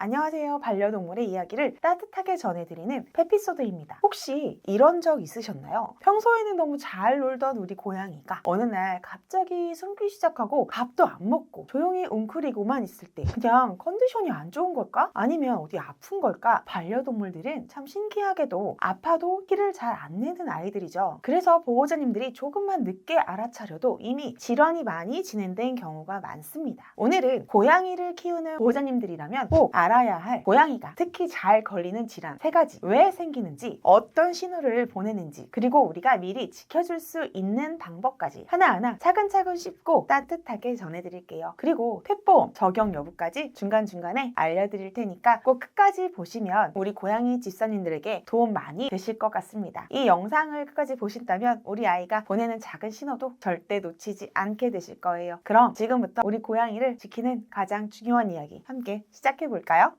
안녕하세요. 반려동물의 이야기를 따뜻하게 전해드리는 페피소드입니다. 혹시 이런 적 있으셨나요? 평소에는 너무 잘 놀던 우리 고양이가 어느 날 갑자기 숨기 시작하고 밥도 안 먹고 조용히 웅크리고만 있을 때 그냥 컨디션이 안 좋은 걸까? 아니면 어디 아픈 걸까? 반려동물들은 참 신기하게도 아파도 티를 잘 안 내는 아이들이죠. 그래서 보호자님들이 조금만 늦게 알아차려도 이미 질환이 많이 진행된 경우가 많습니다. 오늘은 고양이를 키우는 보호자님들이라면 꼭 알아야 할 고양이가 특히 잘 걸리는 질환 3가지, 왜 생기는지, 어떤 신호를 보내는지, 그리고 우리가 미리 지켜줄 수 있는 방법까지 하나하나 차근차근 쉽고 따뜻하게 전해드릴게요. 그리고 펫보험 적용 여부까지 중간중간에 알려드릴 테니까 꼭 끝까지 보시면 우리 고양이 집사님들에게 도움 많이 되실 것 같습니다. 이 영상을 끝까지 보신다면 우리 아이가 보내는 작은 신호도 절대 놓치지 않게 되실 거예요. 그럼 지금부터 우리 고양이를 지키는 가장 중요한 이야기 함께 시작해 볼까요?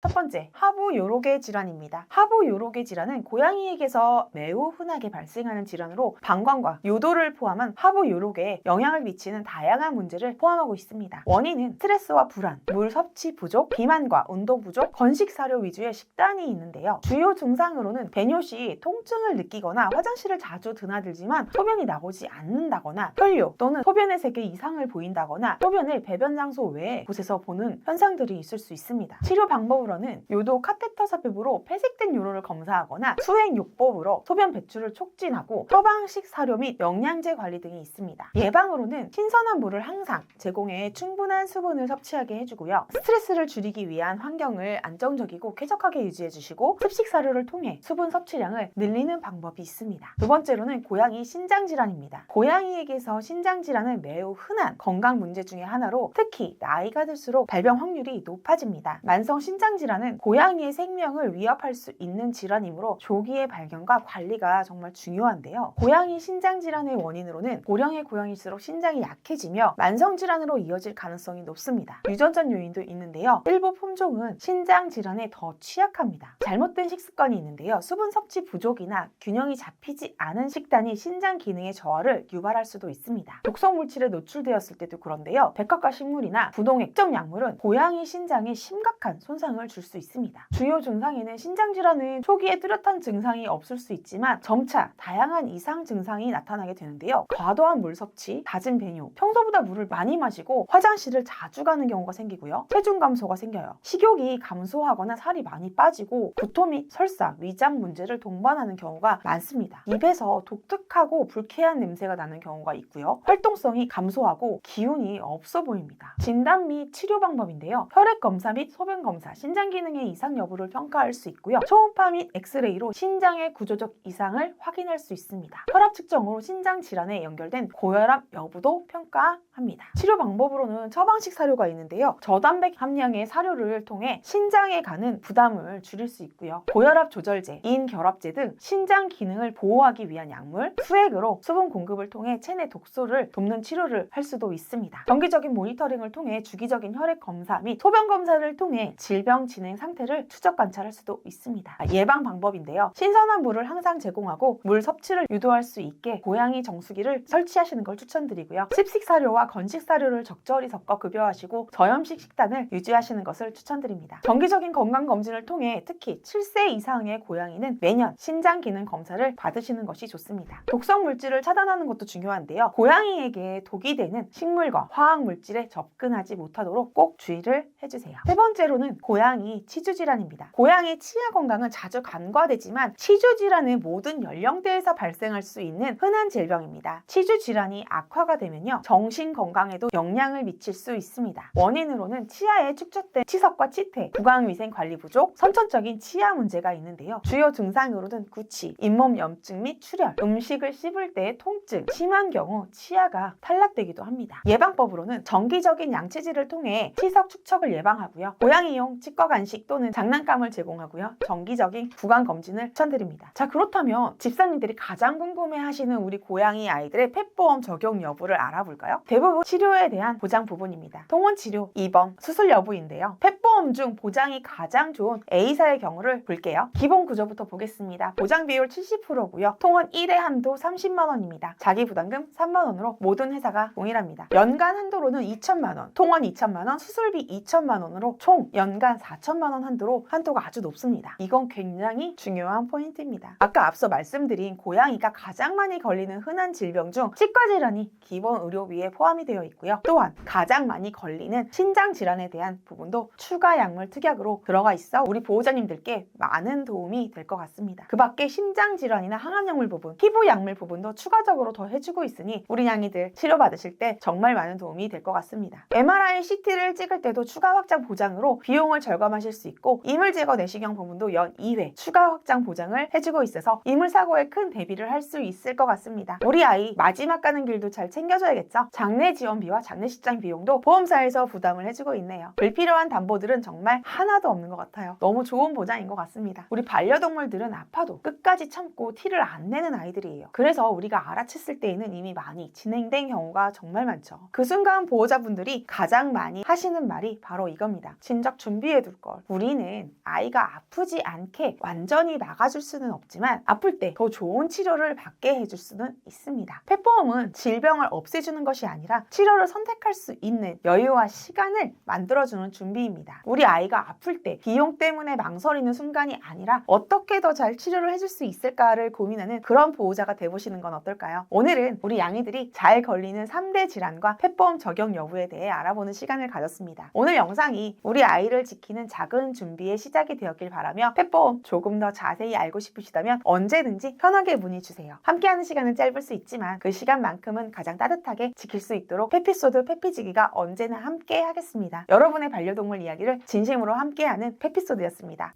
첫 번째, 하부 요로개 질환입니다. 하부 요로개 질환은 고양이에게서 매우 흔하게 발생하는 질환으로 방광과 요도를 포함한 하부 요로개에 영향을 미치는 다양한 문제를 포함하고 있습니다. 원인은 스트레스와 불안, 물 섭취 부족, 비만과 운동 부족, 건식 사료 위주의 식단이 있는데요. 주요 증상으로는 배뇨 시 통증을 느끼거나 화장실을 자주 드나들지만 소변이 나오지 않는다거나 혈뇨 또는 소변의 색에 이상을 보인다거나 소변을 배변 장소 외의 곳에서 보는 현상들이 있을 수 있습니다. 치료 방법으로는 요도 카테터 삽입으로 폐색된 요로를 검사하거나 수행요법으로 소변 배출을 촉진하고 처방식 사료 및 영양제 관리 등이 있습니다. 예방으로는 신선한 물을 항상 제공해 충분한 수분을 섭취하게 해주고요. 스트레스를 줄이기 위한 환경을 안정적이고 쾌적하게 유지해주시고 습식 사료를 통해 수분 섭취량을 늘리는 방법이 있습니다. 두 번째로는 고양이 신장질환입니다. 고양이에게서 신장질환은 매우 흔한 건강 문제 중에 하나로 특히 나이가 들수록 발병 확률이 높아집니다. 만성 신장질환은 고양이의 생명을 위협할 수 있는 질환이므로 조기의 발견과 관리가 정말 중요한데요. 고양이 신장질환의 원인으로는 고령의 고양이일수록 신장이 약해지며 만성질환으로 이어질 가능성이 높습니다. 유전적 요인도 있는데요. 일부 품종은 신장질환에 더 취약합니다. 잘못된 식습관이 있는데요. 수분 섭취 부족이나 균형이 잡히지 않은 식단이 신장 기능의 저하를 유발할 수도 있습니다. 독성 물질에 노출되었을 때도 그런데요. 백화과 식물이나 부동액 특정 약물은 고양이 신장에 심각한 손상을 줄 수 있습니다. 주요 증상에는 신장질환은 초기에 뚜렷한 증상이 없을 수 있지만 점차 다양한 이상 증상이 나타나게 되는데요. 과도한 물 섭취, 잦은 배뇨, 평소보다 물을 많이 마시고 화장실을 자주 가는 경우가 생기고요. 체중 감소가 생겨요. 식욕이 감소하거나 살이 많이 빠지고 구토 및 설사, 위장 문제를 동반하는 경우가 많습니다. 입에서 독특하고 불쾌한 냄새가 나는 경우가 있고요. 활동성이 감소하고 기운이 없어 보입니다. 진단 및 치료 방법인데요. 혈액 검사 및 소변 검사, 신장 기능의 이상 여부를 평가할 수 있고요. 초음파 및 엑스레이로 신장의 구조적 이상을 확인할 수 있습니다. 혈압 측정으로 신장 질환에 연결된 고혈압 여부도 평가합니다. 치료 방법으로는 처방식 사료가 있는데요. 저단백 함량의 사료를 통해 신장에 가는 부담을 줄일 수 있고요. 고혈압 조절제, 인결합제 등 신장 기능을 보호하기 위한 약물, 수액으로 수분 공급을 통해 체내 독소를 돕는 치료를 할 수도 있습니다. 정기적인 모니터링을 통해 주기적인 혈액 검사 및 소변 검사를 통해 질병 진행 상태를 추적 관찰할 수도 있습니다. 예방 방법인데요. 신선한 물을 항상 제공하고 물 섭취를 유도할 수 있게 고양이 정수기를 설치하시는 걸 추천드리고요. 습식 사료와 건식 사료를 적절히 섞어 급여하시고 저염식 식단을 유지하시는 것을 추천드립니다. 정기적인 건강 검진을 통해 특히 7세 이상의 고양이는 매년 신장 기능 검사를 받으시는 것이 좋습니다. 독성 물질을 차단하는 것도 중요한데요. 고양이에게 독이 되는 식물과 화학 물질에 접근하지 못하도록 꼭 주의를 해주세요. 세 번째로는 고양이 치주질환입니다. 고양이 치아 건강은 자주 간과되지만 치주질환은 모든 연령대에서 발생할 수 있는 흔한 질병입니다. 치주질환이 악화가 되면요. 정신 건강에도 영향을 미칠 수 있습니다. 원인으로는 치아에 축적된 치석과 치태, 구강위생 관리 부족, 선천적인 치아 문제가 있는데요. 주요 증상으로는 구취, 잇몸 염증 및 출혈, 음식을 씹을 때 통증, 심한 경우 치아가 탈락되기도 합니다. 예방법으로는 정기적인 양치질을 통해 치석 축적을 예방하고요. 고양이용 치과 간식 또는 장난감을 제공하고요. 정기적인 구강 검진을 추천드립니다. 자, 그렇다면 집사님들이 가장 궁금해하시는 우리 고양이 아이들의 펫보험 적용 여부를 알아볼까요? 대부분 치료에 대한 보장 부분입니다. 통원 치료, 입원, 수술 여부인데요. 펫보험 페퍼홈 중 보장이 가장 좋은 A사의 경우를 볼게요. 기본 구조부터 보겠습니다. 보장 비율 70%고요. 통원 1회 한도 30만 원입니다. 자기 부담금 3만 원으로 모든 회사가 동일합니다. 연간 한도로는 2천만 원, 통원 2천만 원, 수술비 2천만 원으로 총 연간 4천만 원 한도로 한도가 아주 높습니다. 이건 굉장히 중요한 포인트입니다. 아까 앞서 말씀드린 고양이가 가장 많이 걸리는 흔한 질병 중 치과 질환이 기본 의료비에 포함이 되어 있고요. 또한 가장 많이 걸리는 신장 질환에 대한 부분도 추가 약물 특약으로 들어가 있어 우리 보호자님들께 많은 도움이 될 것 같습니다. 그 밖에 심장 질환이나 항암 약물 부분, 피부 약물 부분도 추가적으로 더 해주고 있으니 우리 양이들 치료받으실 때 정말 많은 도움이 될 것 같습니다. MRI, CT를 찍을 때도 추가 확장 보장으로 비용을 절감하실 수 있고 이물 제거 내시경 부분도 연 2회 추가 확장 보장을 해주고 있어서 이물 사고에 큰 대비를 할 수 있을 것 같습니다. 우리 아이 마지막 가는 길도 잘 챙겨줘야겠죠. 장례 지원비와 장례식장 비용도 보험사에서 부담을 해주고 있네요. 불필요한 담보들은 정말 하나도 없는 것 같아요. 너무 좋은 보장인 것 같습니다. 우리 반려동물들은 아파도 끝까지 참고 티를 안 내는 아이들이에요. 그래서 우리가 알아챘을 때에는 이미 많이 진행된 경우가 정말 많죠. 그 순간 보호자분들이 가장 많이 하시는 말이 바로 이겁니다. 진작 준비해둘 걸. 우리는 아이가 아프지 않게 완전히 막아줄 수는 없지만 아플 때 더 좋은 치료를 받게 해줄 수는 있습니다. 펫보험은 질병을 없애주는 것이 아니라 치료를 선택할 수 있는 여유와 시간을 만들어주는 준비입니다. 우리 아이가 아플 때 비용 때문에 망설이는 순간이 아니라 어떻게 더 잘 치료를 해줄 수 있을까를 고민하는 그런 보호자가 돼보시는 건 어떨까요? 오늘은 우리 양이들이 잘 걸리는 3대 질환과 펫보험 적용 여부에 대해 알아보는 시간을 가졌습니다. 오늘 영상이 우리 아이를 지키는 작은 준비의 시작이 되었길 바라며 펫보험 조금 더 자세히 알고 싶으시다면 언제든지 편하게 문의 주세요. 함께하는 시간은 짧을 수 있지만 그 시간만큼은 가장 따뜻하게 지킬 수 있도록 페피소드 페피지기가 언제나 함께 하겠습니다. 여러분의 반려동물 이야기를 진심으로 함께하는 페피소드였습니다.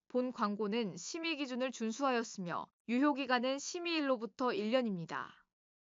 본 광고는 심의 기준을 준수하였으며 유효기간은 심의일로부터 1년입니다.